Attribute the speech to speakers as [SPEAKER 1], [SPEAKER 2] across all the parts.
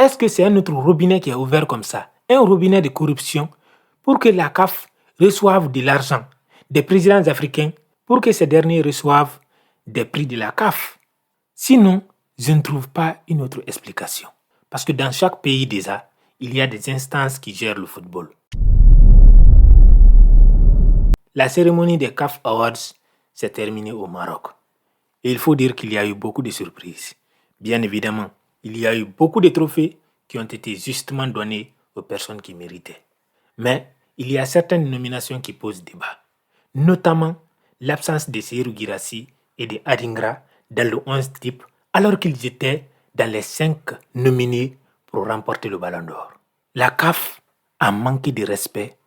[SPEAKER 1] est-ce que c'est un autre robinet qui est ouvert comme ça, un robinet de corruption, pour que la CAF reçoive de l'argent des présidents africains, pour que ces derniers reçoivent des prix de la CAF? Sinon, je ne trouve pas une autre explication. Parce que dans chaque pays déjà, il y a des instances qui gèrent le football. La cérémonie des CAF Awards s'est terminée au Maroc. Et il faut dire qu'il y a eu beaucoup de surprises. Bien évidemment, il y a eu beaucoup de trophées qui ont été justement donnés aux personnes qui méritaient. Mais il y a certaines nominations qui posent débat. Notamment l'absence de Serhou Guirassy et de Adingra dans le 11 type alors qu'ils étaient dans les 5 nominés pour remporter le Ballon d'Or. La CAF a manqué de respect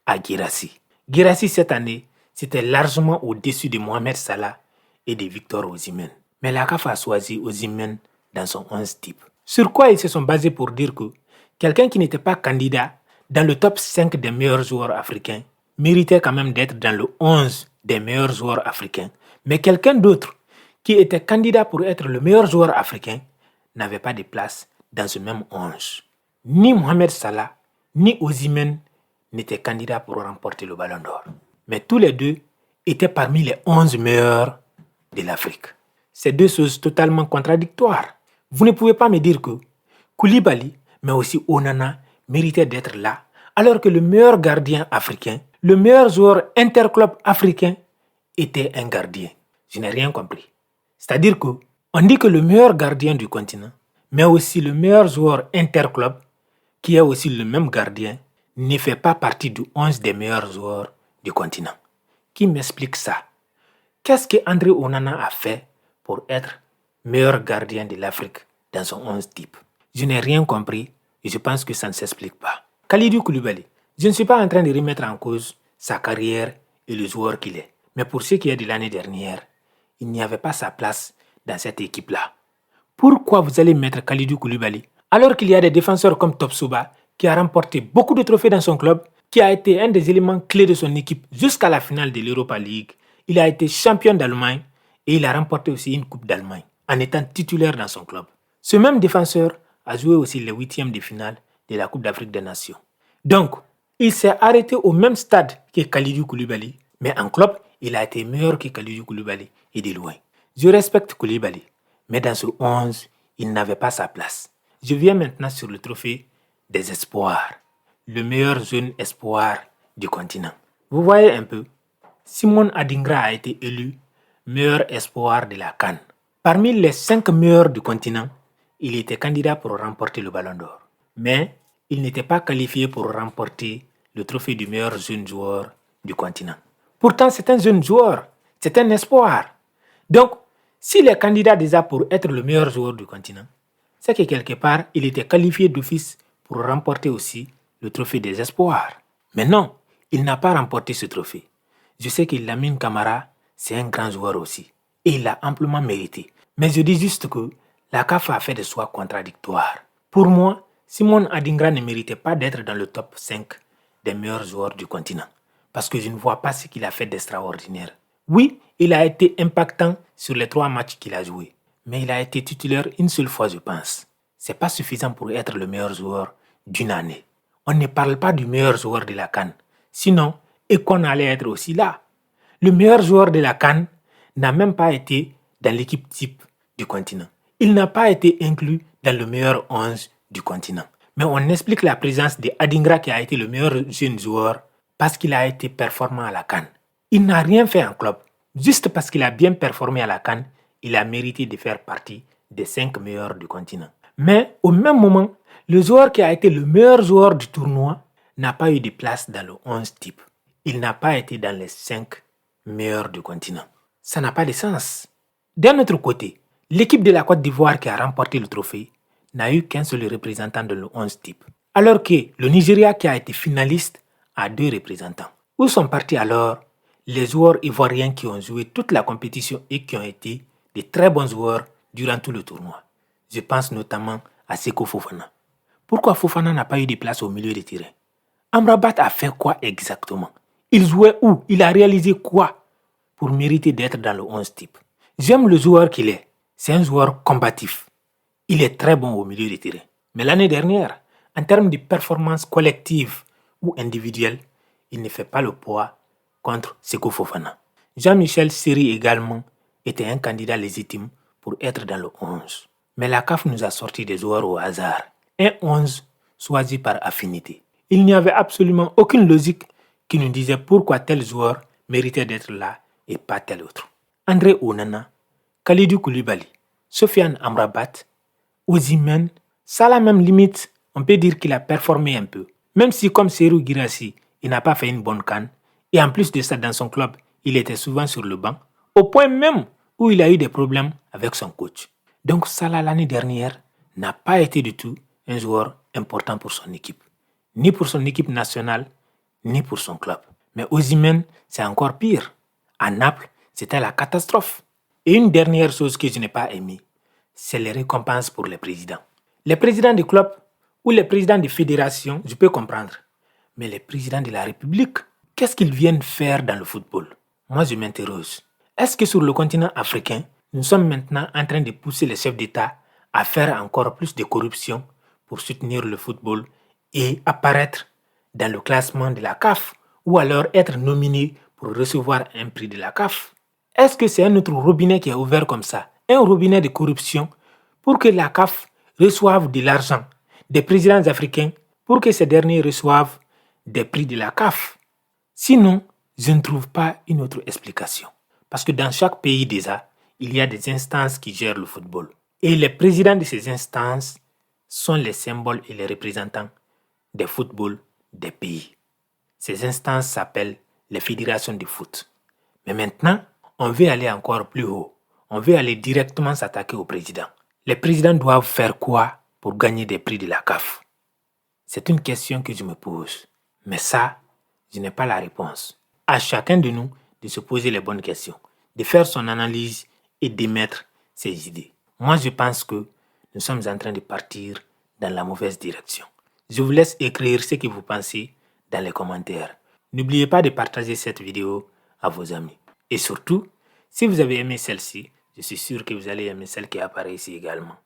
[SPEAKER 1] à Guirassy. Guirassy cette année, c'était largement au-dessus de Mohamed Salah et de Victor Osimhen. Mais la CAF a choisi Osimhen dans son 11 type. Sur quoi ils se sont basés pour dire que quelqu'un qui n'était pas candidat dans le top 5 des meilleurs joueurs africains méritait quand même d'être dans le 11 des meilleurs joueurs africains. Mais quelqu'un d'autre qui était candidat pour être le meilleur joueur africain n'avait pas de place dans ce même 11. Ni Mohamed Salah, ni Osimhen n'étaient candidats pour remporter le Ballon d'Or. Mais tous les deux étaient parmi les 11 meilleurs de l'Afrique. C'est deux choses totalement contradictoires. Vous ne pouvez pas me dire que Koulibaly, mais aussi Onana, méritaient d'être là, alors que le meilleur gardien africain, le meilleur joueur interclub africain, était un gardien. Je n'ai rien compris. C'est-à-dire que on dit que le meilleur gardien du continent, mais aussi le meilleur joueur interclub, qui est aussi le même gardien, ne fait pas partie du 11 des meilleurs joueurs du continent. Qui m'explique ça? Qu'est-ce que André Onana a fait pour être meilleur gardien de l'Afrique dans son 11 type? Je n'ai rien compris et je pense que ça ne s'explique pas. Kalidou Koulibaly, je ne suis pas en train de remettre en cause sa carrière et le joueur qu'il est. Mais pour ce qui est de l'année dernière, il n'y avait pas sa place dans cette équipe-là. Pourquoi vous allez mettre Kalidou Koulibaly alors qu'il y a des défenseurs comme Topsoba qui a remporté beaucoup de trophées dans son club, qui a été un des éléments clés de son équipe jusqu'à la finale de l'Europa League. Il a été champion d'Allemagne et il a remporté aussi une Coupe d'Allemagne en étant titulaire dans son club. Ce même défenseur a joué aussi les 8e de finale de la Coupe d'Afrique des Nations. Donc, il s'est arrêté au même stade que Kalidou Koulibaly, mais en club, il a été meilleur que Kalidou Koulibaly et de loin. Je respecte Koulibaly, mais dans ce 11, il n'avait pas sa place. Je viens maintenant sur le trophée des espoirs, le meilleur jeune espoir du continent. Vous voyez un peu, Simone Adingra a été élu meilleur espoir de la CAN. Parmi les 5 meilleurs du continent, il était candidat pour remporter le Ballon d'Or. Mais il n'était pas qualifié pour remporter le trophée du meilleur jeune joueur du continent. Pourtant, c'est un jeune joueur, c'est un espoir. Donc, s'il est candidat déjà pour être le meilleur joueur du continent, c'est que quelque part, il était qualifié d'office pour remporter aussi le trophée des espoirs. Mais non, il n'a pas remporté ce trophée. Je sais que Lamine Camara, c'est un grand joueur aussi. Et il l'a amplement mérité. Mais je dis juste que la CAF a fait des choix contradictoires. Pour moi, Simone Adingra ne méritait pas d'être dans le top 5 des meilleurs joueurs du continent. Parce que je ne vois pas ce qu'il a fait d'extraordinaire. Oui, il a été impactant sur les 3 matchs qu'il a joués. Mais il a été titulaire une seule fois, je pense. C'est pas suffisant pour être le meilleur joueur d'une année. On ne parle pas du meilleur joueur de la CAN. Sinon, Ekon allait être aussi là. Le meilleur joueur de la CAN n'a même pas été dans l'équipe type du continent. Il n'a pas été inclus dans le meilleur 11 du continent. Mais on explique la présence de Adingra qui a été le meilleur jeune joueur parce qu'il a été performant à la CAN. Il n'a rien fait en club. Juste parce qu'il a bien performé à la CAN, il a mérité de faire partie des 5 meilleurs du continent. Mais au même moment, le joueur qui a été le meilleur joueur du tournoi n'a pas eu de place dans le 11 type. Il n'a pas été dans les 5 meilleurs du continent. Ça n'a pas de sens. D'un autre côté, l'équipe de la Côte d'Ivoire qui a remporté le trophée n'a eu qu'un seul représentant dans le 11 type. Alors que le Nigeria qui a été finaliste a 2 représentants. Où sont partis alors les joueurs ivoiriens qui ont joué toute la compétition et qui ont été de très bons joueurs durant tout le tournoi? Je pense notamment à Seko Fofana. Pourquoi Fofana n'a pas eu de place au milieu de terrain? Amrabat a fait quoi exactement? Il jouait où? Il a réalisé quoi pour mériter d'être dans le 11 type? J'aime le joueur qu'il est. C'est un joueur combatif. Il est très bon au milieu de terrain. Mais l'année dernière, en termes de performance collective ou individuelle, il ne fait pas le poids contre Seko Fofana. Jean-Michel Seri également était un candidat légitime pour être dans le 11. Mais la CAF nous a sorti des joueurs au hasard. Un 11 choisi par affinité. Il n'y avait absolument aucune logique qui nous disait pourquoi tel joueur méritait d'être là et pas tel autre. André Onana, Khalidou Koulibaly, Sofiane Amrabat, Osimhen, Salah même limite, on peut dire qu'il a performé un peu. Même si comme Serhou Guirassy, il n'a pas fait une bonne CAN, et en plus de ça dans son club, il était souvent sur le banc, au point même où il a eu des problèmes avec son coach. Donc Salah l'année dernière n'a pas été du tout un joueur important pour son équipe, ni pour son équipe nationale, ni pour son club. Mais Osimhen, c'est encore pire. À Naples, c'était la catastrophe. Et une dernière chose que je n'ai pas aimée, c'est les récompenses pour les présidents. Les présidents de clubs ou les présidents de fédérations, je peux comprendre. Mais les présidents de la République, qu'est-ce qu'ils viennent faire dans le football? Moi, je m'interroge. Est-ce que sur le continent africain, nous sommes maintenant en train de pousser les chefs d'État à faire encore plus de corruption pour soutenir le football et apparaître dans le classement de la CAF ou alors être nominés pour recevoir un prix de la CAF? Est-ce que c'est un autre robinet qui est ouvert comme ça? Un robinet de corruption pour que la CAF reçoive de l'argent des présidents africains pour que ces derniers reçoivent des prix de la CAF? Sinon, je ne trouve pas une autre explication. Parce que dans chaque pays déjà, il y a des instances qui gèrent le football. Et les présidents de ces instances sont les symboles et les représentants des footballs des pays. Ces instances s'appellent les fédérations de foot. Mais maintenant, on veut aller encore plus haut. On veut aller directement s'attaquer au président. Les présidents doivent faire quoi pour gagner des prix de la CAF? C'est une question que je me pose. Mais ça, je n'ai pas la réponse. À chacun de nous de se poser les bonnes questions, de faire son analyse et d'émettre ses idées. Moi, je pense que nous sommes en train de partir dans la mauvaise direction. Je vous laisse écrire ce que vous pensez dans les commentaires. N'oubliez pas de partager cette vidéo à vos amis. Et surtout, si vous avez aimé celle-ci, je suis sûr que vous allez aimer celle qui apparaît ici également.